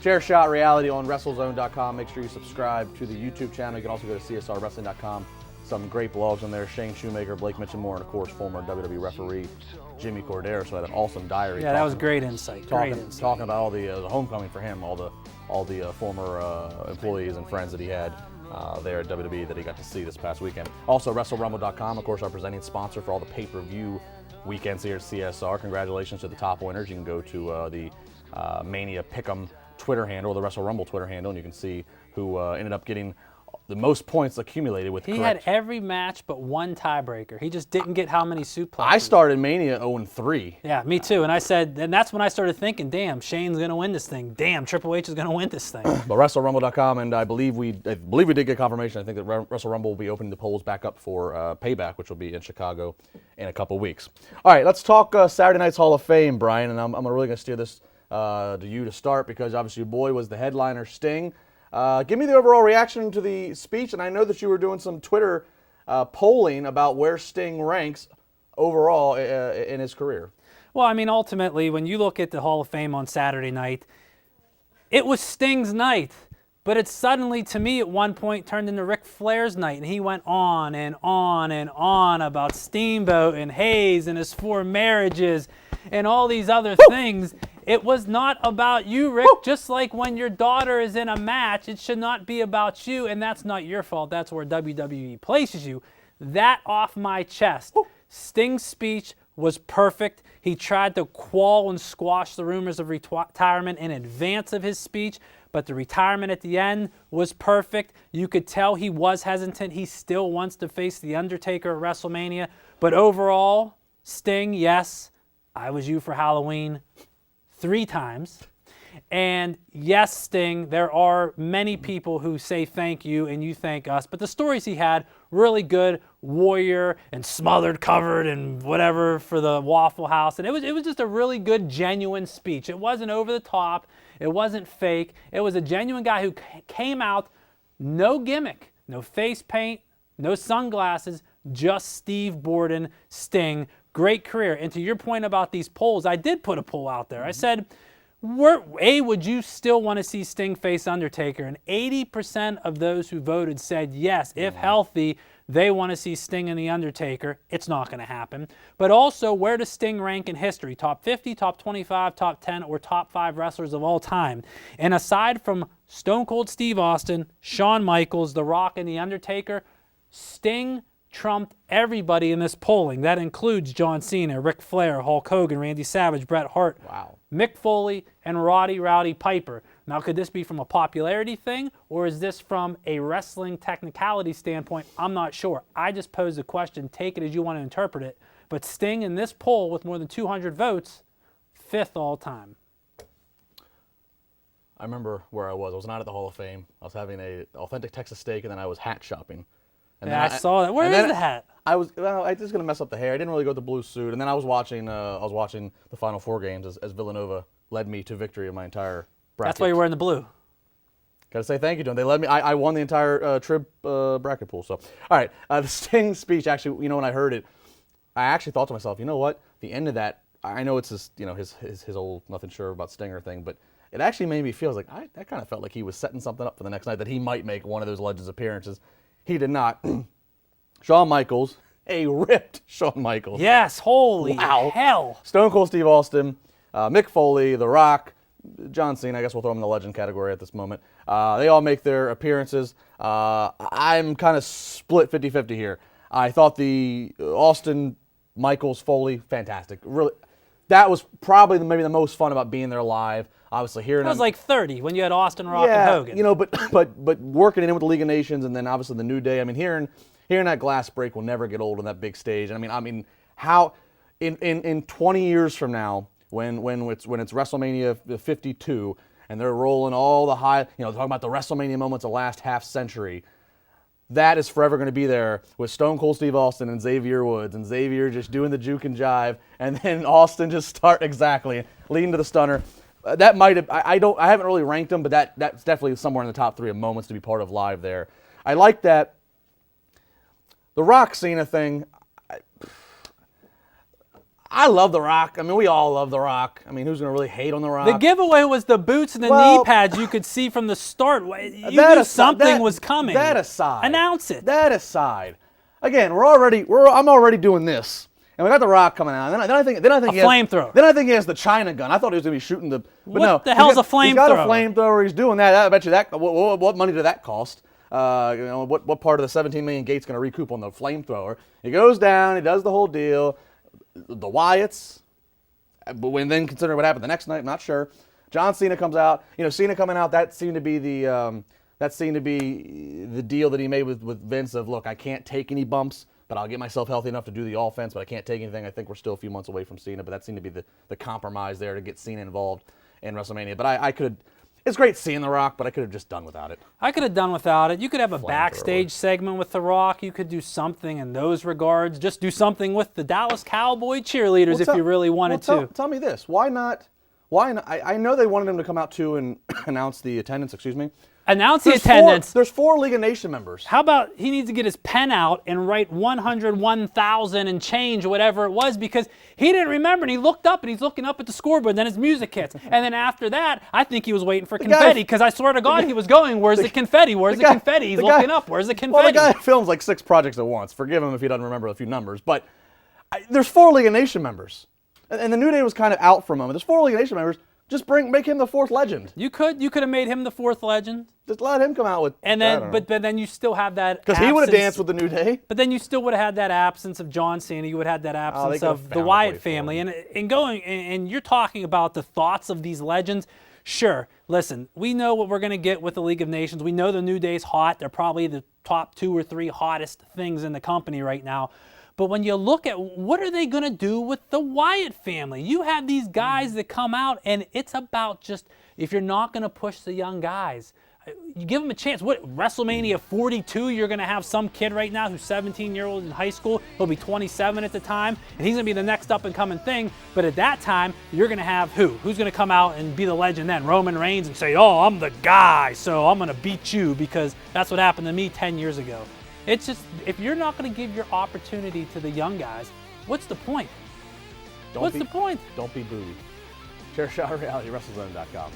Chairshot Reality on WrestleZone.com. Make sure you subscribe to the YouTube channel. You can also go to CSRWrestling.com. Some great blogs on there. Shane Shoemaker, Blake Mitchell-Moore, and of course, former WWE referee Jimmy Cordero. So I had an awesome diary. Yeah, that was great insight. Talking about all the homecoming for him, all the former employees and friends that he had there at WWE that he got to see this past weekend. Also, WrestleRumble.com, of course, our presenting sponsor for all the pay-per-view weekends here at CSR. Congratulations to the top winners. You can go to the Mania Pick'em Twitter handle, the Wrestle Rumble Twitter handle, and you can see who ended up getting the most points accumulated with. He had every match but one tiebreaker. He just didn't get how many suplexes. I started Mania 0-3. Yeah, me too. And I said, and that's when I started thinking, damn, Shane's gonna win this thing. Damn, Triple H is gonna win this thing. But WrestleRumble.com, and I believe we did get confirmation. I think that Wrestle Rumble will be opening the polls back up for Payback, which will be in Chicago in a couple weeks. All right, let's talk Saturday Night's Hall of Fame, Brian, and I'm really gonna steer this to you to start because obviously your boy was the headliner, Sting. Give me the overall reaction to the speech, and I know that you were doing some Twitter polling about where Sting ranks overall in his career. Well, I mean, ultimately, when you look at the Hall of Fame on Saturday night, it was Sting's night, but it suddenly, to me, at one point turned into Ric Flair's night, and he went on and on and on about Steamboat and Hayes and his 4 marriages and all these other things. It was not about you, Rick. Just like when your daughter is in a match, it should not be about you, and that's not your fault. That's where WWE places you. That off my chest. Sting's speech was perfect. He tried to quell and squash the rumors of retirement in advance of his speech, but the retirement at the end was perfect. You could tell he was hesitant. He still wants to face The Undertaker at WrestleMania. But overall, Sting, yes, I was you for Halloween 3 times. And yes, Sting, there are many people who say thank you and you thank us, but the stories he had, really good, warrior and smothered, covered and whatever for the Waffle House. And it was just a really good, genuine speech. It wasn't over the top. It wasn't fake. It was a genuine guy who came out, no gimmick, no face paint, no sunglasses, just Steve Borden, Sting. Great career. And to your point about these polls, I did put a poll out there. I said, would you still want to see Sting face Undertaker? And 80% of those who voted said yes, if healthy, they want to see Sting and The Undertaker. It's not going to happen. But also, where does Sting rank in history? Top 50, top 25, top 10, or top 5 wrestlers of all time? And aside from Stone Cold Steve Austin, Shawn Michaels, The Rock, and The Undertaker, Sting trumped everybody in this polling. That includes John Cena, Ric Flair, Hulk Hogan, Randy Savage, Bret Hart, Mick Foley, and Roddy Rowdy Piper. Now, could this be from a popularity thing, or is this from a wrestling technicality standpoint? I'm not sure. I just posed the question. Take it as you want to interpret it. But Sting in this poll with more than 200 votes, 5th all time. I remember where I was. I was not at the Hall of Fame. I was having an authentic Texas steak, and then I was hat shopping. And yeah, I saw that. Where is the hat? I was just gonna mess up the hair. I didn't really go with the blue suit, and then I was watching the Final Four games as Villanova led me to victory in my entire bracket. That's why you're wearing the blue. Gotta say thank you to them. They led me. I won the entire Trib bracket pool. So, all right, the Sting speech. Actually, when I heard it, I actually thought to myself, you know what? The end of that. I know it's his old nothing sure about Stinger thing, but it actually made me feel like that kind of felt like he was setting something up for the next night, that he might make one of those Legends appearances. He did not. Shawn Michaels, a ripped Shawn Michaels. Yes, holy hell. Stone Cold Steve Austin, Mick Foley, The Rock, John Cena, I guess we'll throw him in the legend category at this moment. They all make their appearances. I'm kind of split 50-50 here. I thought the Austin, Michaels, Foley, fantastic. Really, that was probably maybe the most fun about being there live. Obviously, hearing that was like 30 when you had Austin, Rock, and Hogan. But working it in with the League of Nations and then obviously the New Day. I mean, hearing that glass break will never get old on that big stage. And I mean, how in 20 years from now, when it's WrestleMania 52 and they're rolling all the talking about the WrestleMania moments of the last half century. That is forever going to be there with Stone Cold Steve Austin and Xavier Woods, and Xavier just doing the juke and jive, and then Austin just leading to the stunner. That might have I haven't really ranked them, but that's definitely somewhere in the top 3 of moments to be part of live there. I like that. The Rock Cena thing, I love The Rock. I mean, we all love The Rock. I mean, who's going to really hate on The Rock? The giveaway was the boots and the knee pads you could see from the start. You knew something was coming. That aside. Announce it. That aside. Again, I'm already doing this. And we got The Rock coming out. And then I think a flamethrower. Then I think he has the China gun. I thought he was going to be shooting the. But what the hell's a flamethrower? He's got a flamethrower. He's doing that. I bet you that. What money did that cost? What part of the 17 million gate's going to recoup on the flamethrower? He goes down. He does the whole deal. The Wyatts. But when then considering what happened the next night, I'm not sure. John Cena comes out. Cena coming out. That seemed to be the deal that he made with Vince of, look, I can't take any bumps, but I'll get myself healthy enough to do the offense, but I can't take anything. I think we're still a few months away from Cena, but that seemed to be the compromise there to get Cena involved in WrestleMania. But I could. It's great seeing The Rock, but I could have just done without it. I could have done without it. You could have a backstage segment with The Rock. You could do something in those regards. Just do something with the Dallas Cowboy cheerleaders if you really wanted to. Tell me this. Why not? I know they wanted him to come out too and announce the attendance, Announce the attendance. There's 4 League of Nations members. How about he needs to get his pen out and write 101,000 and change whatever it was, because he didn't remember, and he looked up and he's looking up at the scoreboard, then his music hits. And then after that, I think he was waiting for confetti, because I swear to God he was going, where's the confetti? Where's the confetti? He's looking up, where's the confetti? Well, the guy films like 6 projects at once. Forgive him if he doesn't remember a few numbers. But there's 4 League of Nations members. And the New Day was kind of out for a moment. There's 4 League of Nations members. Just make him the 4th legend. You could have made him the 4th legend. Just let him come out with. And then, but then you still have that. Because he would have danced with the New Day. But then you still would have had that absence of John Cena. You would have had that absence of the Wyatt family. And you're talking about the thoughts of these legends. Sure. Listen, we know what we're going to get with the League of Nations. We know the New Day's hot. They're probably the top 2 or 3 hottest things in the company right now. But when you look at what are they going to do with the Wyatt family, you have these guys that come out, and it's about just, if you're not going to push the young guys, you give them a chance. What, WrestleMania 42, you're going to have some kid right now who's 17-year-old in high school. He'll be 27 at the time, and he's going to be the next up-and-coming thing. But at that time, you're going to have who? Who's going to come out and be the legend then? Roman Reigns, and say, oh, I'm the guy, so I'm going to beat you because that's what happened to me 10 years ago. It's just, if you're not going to give your opportunity to the young guys, what's the point? What's the point? Don't be booed. Chairshot Reality, WrestleZone.com.